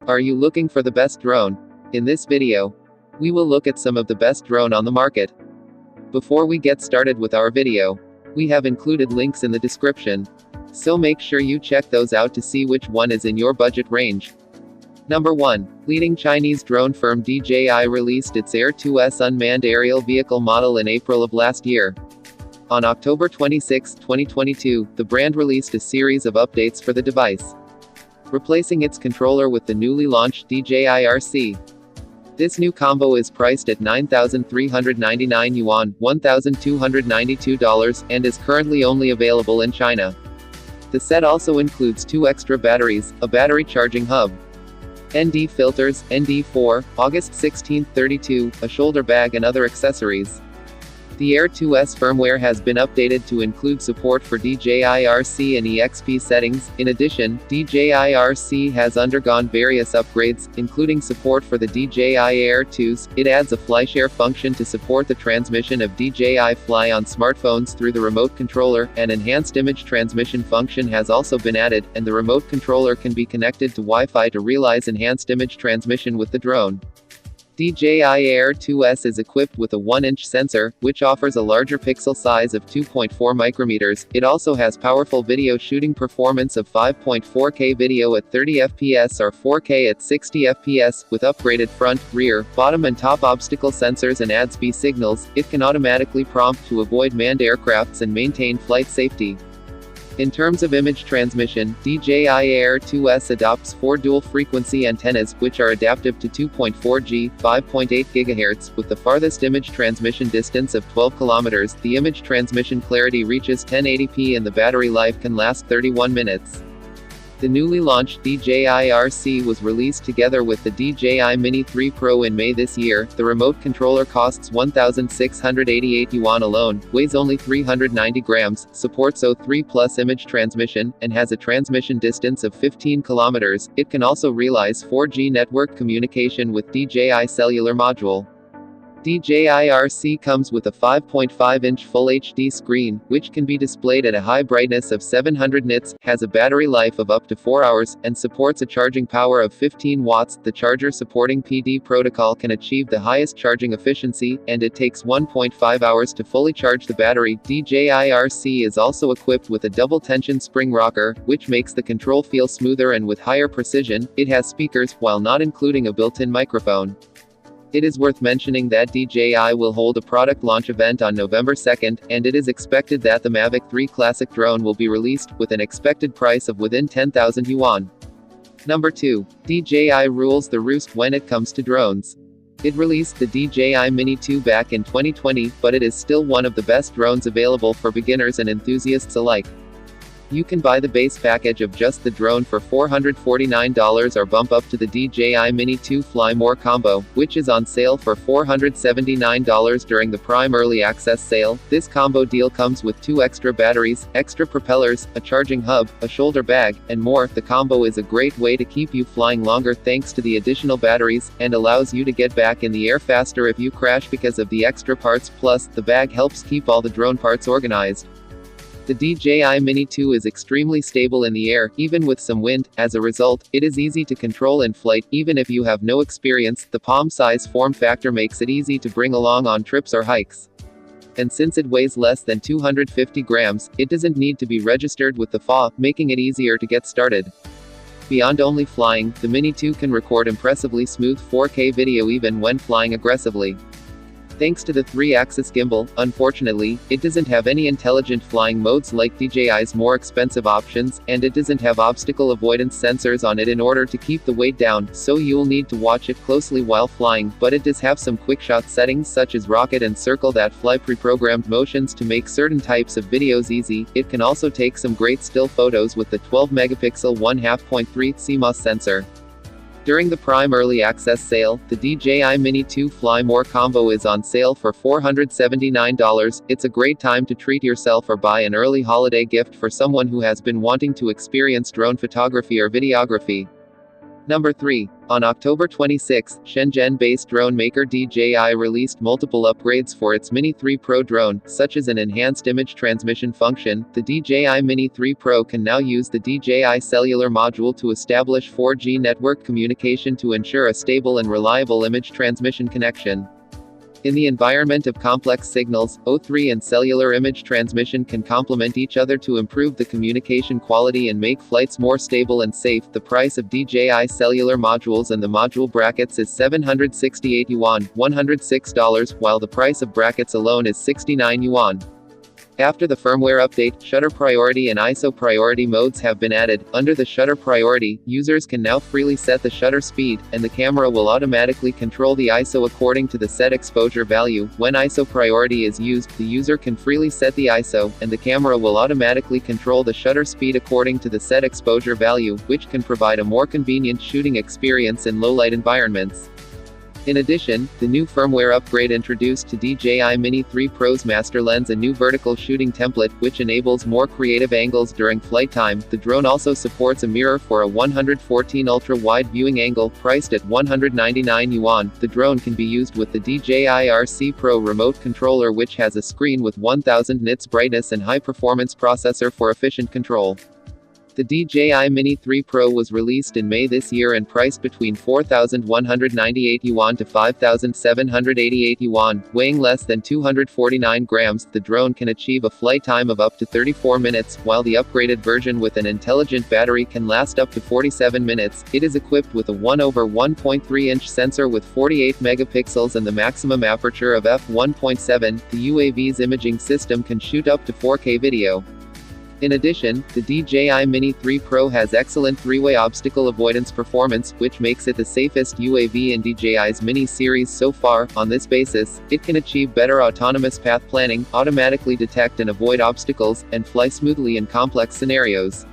Are you looking for the best drone? In this video, we will look at some of the best drone on the market. Before we get started with our video, we have included links in the description, so make sure you check those out to see which one is in your budget range. Number 1. Leading Chinese drone firm DJI released its Air 2S unmanned aerial vehicle model in April of last year. On October 26, 2022, the brand released a series of updates for the device, replacing its controller with the newly launched DJI RC. This new combo is priced at 9,399 yuan, $1,292, and is currently only available in China. The set also includes 2 extra batteries, a battery charging hub, ND filters, ND4, August 16, 32, a shoulder bag and other accessories. The Air 2S firmware has been updated to include support for DJI RC and EXP settings. In addition, DJI RC has undergone various upgrades, including support for the DJI Air 2s. It adds a FlyShare function to support the transmission of DJI Fly on smartphones through the remote controller. An enhanced image transmission function has also been added, and the remote controller can be connected to Wi-Fi to realize enhanced image transmission with the drone. DJI Air 2S is equipped with a 1-inch sensor, which offers a larger pixel size of 2.4 micrometers. It also has powerful video shooting performance of 5.4K video at 30 fps or 4K at 60 fps, with upgraded front, rear, bottom and top obstacle sensors and ADS-B signals. It can automatically prompt to avoid manned aircrafts and maintain flight safety. In terms of image transmission, DJI Air 2S adopts 4 dual-frequency antennas, which are adaptive to 2.4G, 5.8 GHz, with the farthest image transmission distance of 12 km. The image transmission clarity reaches 1080p and the battery life can last 31 minutes. The newly launched DJI RC was released together with the DJI Mini 3 Pro in May this year. The remote controller costs 1,688 yuan alone, weighs only 390 grams, supports O3+ image transmission, and has a transmission distance of 15 kilometers. It can also realize 4G network communication with DJI cellular module. DJI RC comes with a 5.5-inch Full HD screen, which can be displayed at a high brightness of 700 nits, has a battery life of up to 4 hours, and supports a charging power of 15 watts. The charger supporting PD protocol can achieve the highest charging efficiency, and it takes 1.5 hours to fully charge the battery. DJI RC is also equipped with a double-tension spring rocker, which makes the control feel smoother and with higher precision. It has speakers, while not including a built-in microphone. It is worth mentioning that DJI will hold a product launch event on November 2nd, and it is expected that the Mavic 3 Classic drone will be released, with an expected price of within 10,000 yuan. Number 2. DJI rules the roost when it comes to drones. It released the DJI Mini 2 back in 2020, but it is still one of the best drones available for beginners and enthusiasts alike. You can buy the base package of just the drone for $449 or bump up to the DJI Mini 2 Fly More combo, which is on sale for $479 during the Prime Early Access sale. This combo deal comes with 2 extra batteries, extra propellers, a charging hub, a shoulder bag, and more. The combo is a great way to keep you flying longer thanks to the additional batteries, and allows you to get back in the air faster if you crash because of the extra parts. Plus, the bag helps keep all the drone parts organized. The DJI Mini 2 is extremely stable in the air, even with some wind. As a result, it is easy to control in flight, even if you have no experience. The palm-size form factor makes it easy to bring along on trips or hikes. And since it weighs less than 250 grams, it doesn't need to be registered with the FAA, making it easier to get started. Beyond only flying, the Mini 2 can record impressively smooth 4K video even when flying aggressively. Thanks to the 3-axis gimbal, unfortunately, it doesn't have any intelligent flying modes like DJI's more expensive options, and it doesn't have obstacle avoidance sensors on it in order to keep the weight down, so you'll need to watch it closely while flying. But it does have some quickshot settings such as rocket and circle that fly pre-programmed motions to make certain types of videos easy. It can also take some great still photos with the 12-megapixel 1/2.3 CMOS sensor. During the Prime Early Access sale, the DJI Mini 2 Fly More combo is on sale for $479. It's a great time to treat yourself or buy an early holiday gift for someone who has been wanting to experience drone photography or videography. Number 3. On October 26, Shenzhen-based drone maker DJI released multiple upgrades for its Mini 3 Pro drone, such as an enhanced image transmission function. The DJI Mini 3 Pro can now use the DJI cellular module to establish 4G network communication to ensure a stable and reliable image transmission connection. In the environment of complex signals, O3 and cellular image transmission can complement each other to improve the communication quality and make flights more stable and safe. The price of DJI cellular modules and the module brackets is 768 yuan, $106, while the price of brackets alone is 69 yuan. After the firmware update, shutter priority and ISO priority modes have been added. Under the shutter priority, users can now freely set the shutter speed, and the camera will automatically control the ISO according to the set exposure value. When ISO priority is used, the user can freely set the ISO, and the camera will automatically control the shutter speed according to the set exposure value, which can provide a more convenient shooting experience in low-light environments. In addition, the new firmware upgrade introduced to DJI Mini 3 Pro's master lens a new vertical shooting template, which enables more creative angles during flight time. The drone also supports a mirror for a 114 ultra-wide viewing angle, priced at 199 yuan. The drone can be used with the DJI RC Pro remote controller, which has a screen with 1000 nits brightness and high-performance processor for efficient control. The DJI Mini 3 Pro was released in May this year and priced between 4,198 yuan to 5,788 yuan. Weighing less than 249 grams, the drone can achieve a flight time of up to 34 minutes, while the upgraded version with an intelligent battery can last up to 47 minutes. It is equipped with a 1/1.3-inch sensor with 48 megapixels and the maximum aperture of f1.7. The UAV's imaging system can shoot up to 4K video. In addition, the DJI Mini 3 Pro has excellent three-way obstacle avoidance performance, which makes it the safest UAV in DJI's Mini series so far. On this basis, it can achieve better autonomous path planning, automatically detect and avoid obstacles, and fly smoothly in complex scenarios.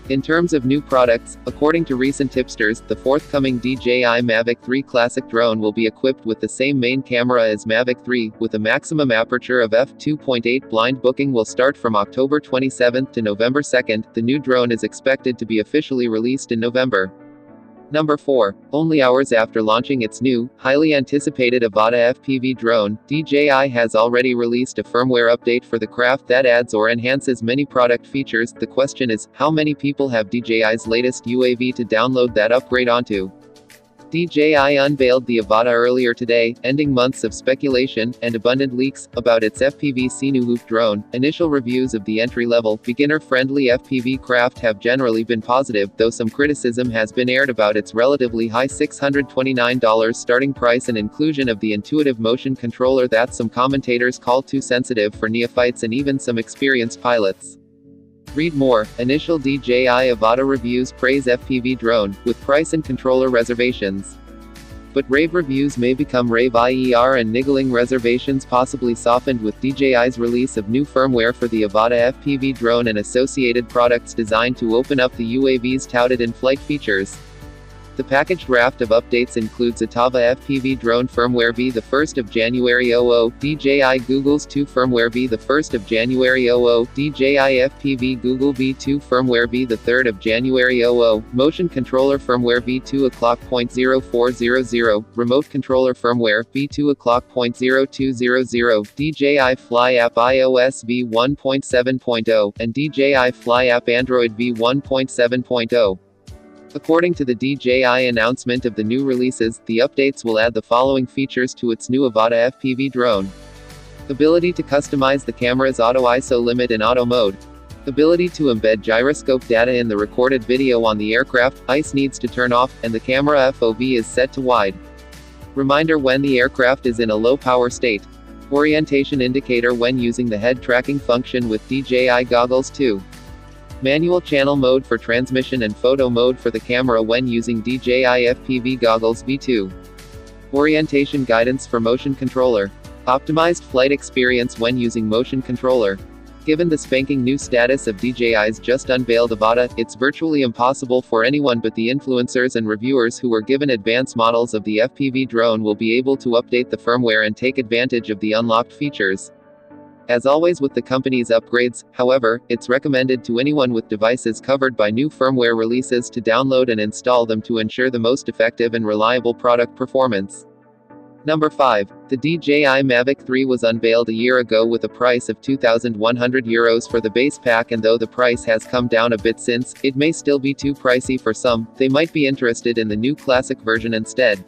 In terms of new products, according to recent tipsters, the forthcoming DJI Mavic 3 Classic drone will be equipped with the same main camera as Mavic 3, with a maximum aperture of f2.8. Blind booking will start from October 27 to November 2. The new drone is expected to be officially released in November. Number 4. Only hours after launching its new, highly anticipated Avat FPV drone, DJI has already released a firmware update for the craft that adds or enhances many product features. The question is, how many people have DJI's latest UAV to download that upgrade onto? DJI unveiled the Avat earlier today, ending months of speculation and abundant leaks about its FPV Sinuhoop drone. Initial reviews of the entry-level, beginner-friendly FPV craft have generally been positive, though some criticism has been aired about its relatively high $629 starting price and inclusion of the intuitive motion controller that some commentators call too sensitive for neophytes and even some experienced pilots. Read more. Initial DJI Avat reviews praise FPV drone, with price and controller reservations. But rave reviews may become rave IER and niggling reservations possibly softened with DJI's release of new firmware for the Avat FPV drone and associated products designed to open up the UAV's touted in-flight features. The packaged raft of updates includes Atava FPV drone firmware v the 1st of January 00, DJI Google's 2 firmware v the 1st of January 00, DJI FPV Google V2 firmware v the 3rd of January 00, motion controller firmware v2 o'clock.0400, remote controller firmware v2 o'clock.0200, DJI Fly App iOS v1.7.0, and DJI Fly App Android v1.7.0. According to the DJI announcement of the new releases, the updates will add the following features to its new Avat FPV drone. Ability to customize the camera's auto ISO limit in auto mode. Ability to embed gyroscope data in the recorded video on the aircraft. ICE needs to turn off, and the camera FOV is set to wide. Reminder when the aircraft is in a low power state. Orientation indicator when using the head tracking function with DJI goggles 2. Manual channel mode for transmission and photo mode for the camera when using DJI FPV goggles V2. Orientation guidance for motion controller. Optimized flight experience when using motion controller. Given the spanking new status of DJI's just unveiled Avat, it's virtually impossible for anyone but the influencers and reviewers who were given advanced models of the FPV drone will be able to update the firmware and take advantage of the unlocked features. As always with the company's upgrades, however, it's recommended to anyone with devices covered by new firmware releases to download and install them to ensure the most effective and reliable product performance. Number 5. The DJI Mavic 3 was unveiled a year ago with a price of €2,100 for the base pack, and though the price has come down a bit since, it may still be too pricey for some. They might be interested in the new Classic version instead.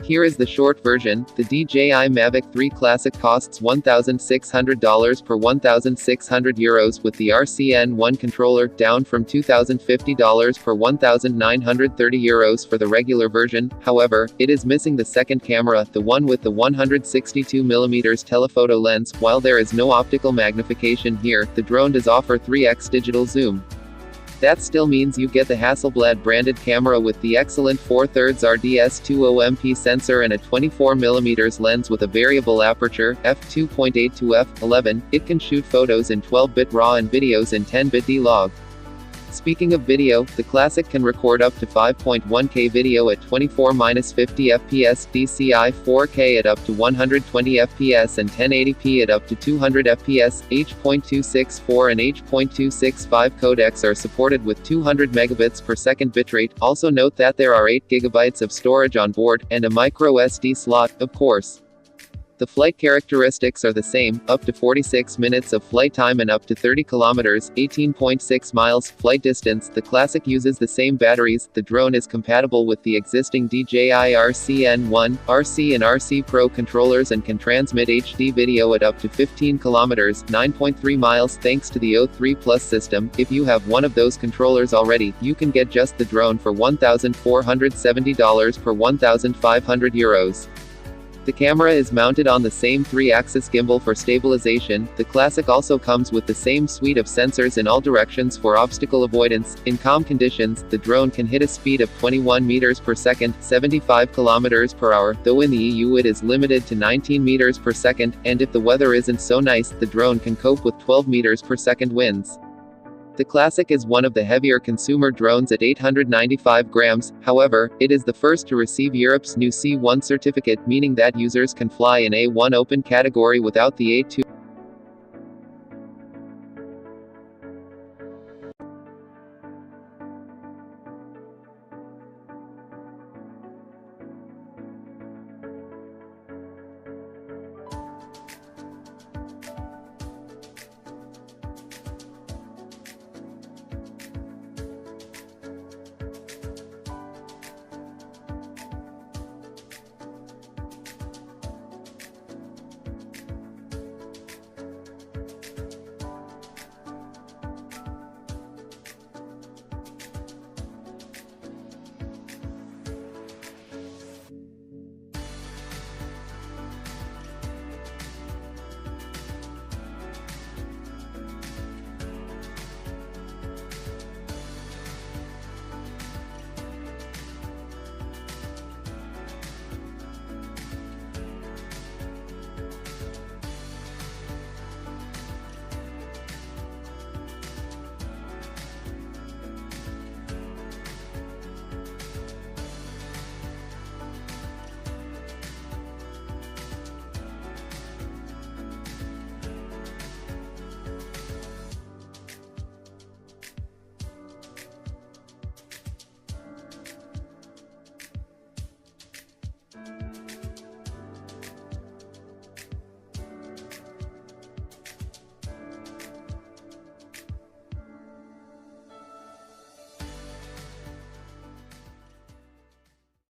Here is the short version. The DJI Mavic 3 Classic costs $1,600 per €1,600 with the RCN1 controller, down from $2,050 per €1,930 for the regular version. However, it is missing the second camera, the one with the 162mm telephoto lens. While there is no optical magnification here, the drone does offer 3x digital zoom. That still means you get the Hasselblad branded camera with the excellent 4/3 RDS20MP sensor and a 24mm lens with a variable aperture, f2.8 to f11. It can shoot photos in 12-bit RAW and videos in 10-bit D-Log. Speaking of video, the Classic can record up to 5.1K video at 24-50 fps, DCI 4K at up to 120 fps and 1080p at up to 200 fps. H.264 and H.265 codecs are supported with 200 megabits per second bitrate. Also note that there are 8 GB of storage on board, and a micro SD slot, of course. The flight characteristics are the same, up to 46 minutes of flight time and up to 30 kilometers, 18.6 miles, flight distance. The Classic uses the same batteries. The drone is compatible with the existing DJI RCN1, RC and RC Pro controllers and can transmit HD video at up to 15 kilometers, 9.3 miles thanks to the O3 Plus system. If you have one of those controllers already, you can get just the drone for $1,470 per €1,500. The camera is mounted on the same 3-axis gimbal for stabilization. The Classic also comes with the same suite of sensors in all directions for obstacle avoidance. In calm conditions, the drone can hit a speed of 21 meters per second, 75 kilometers per hour, though in the EU it is limited to 19 meters per second, and if the weather isn't so nice, the drone can cope with 12 meters per second winds. The Classic is one of the heavier consumer drones at 895 grams, however, it is the first to receive Europe's new C1 certificate, meaning that users can fly in A1 open category without the A2.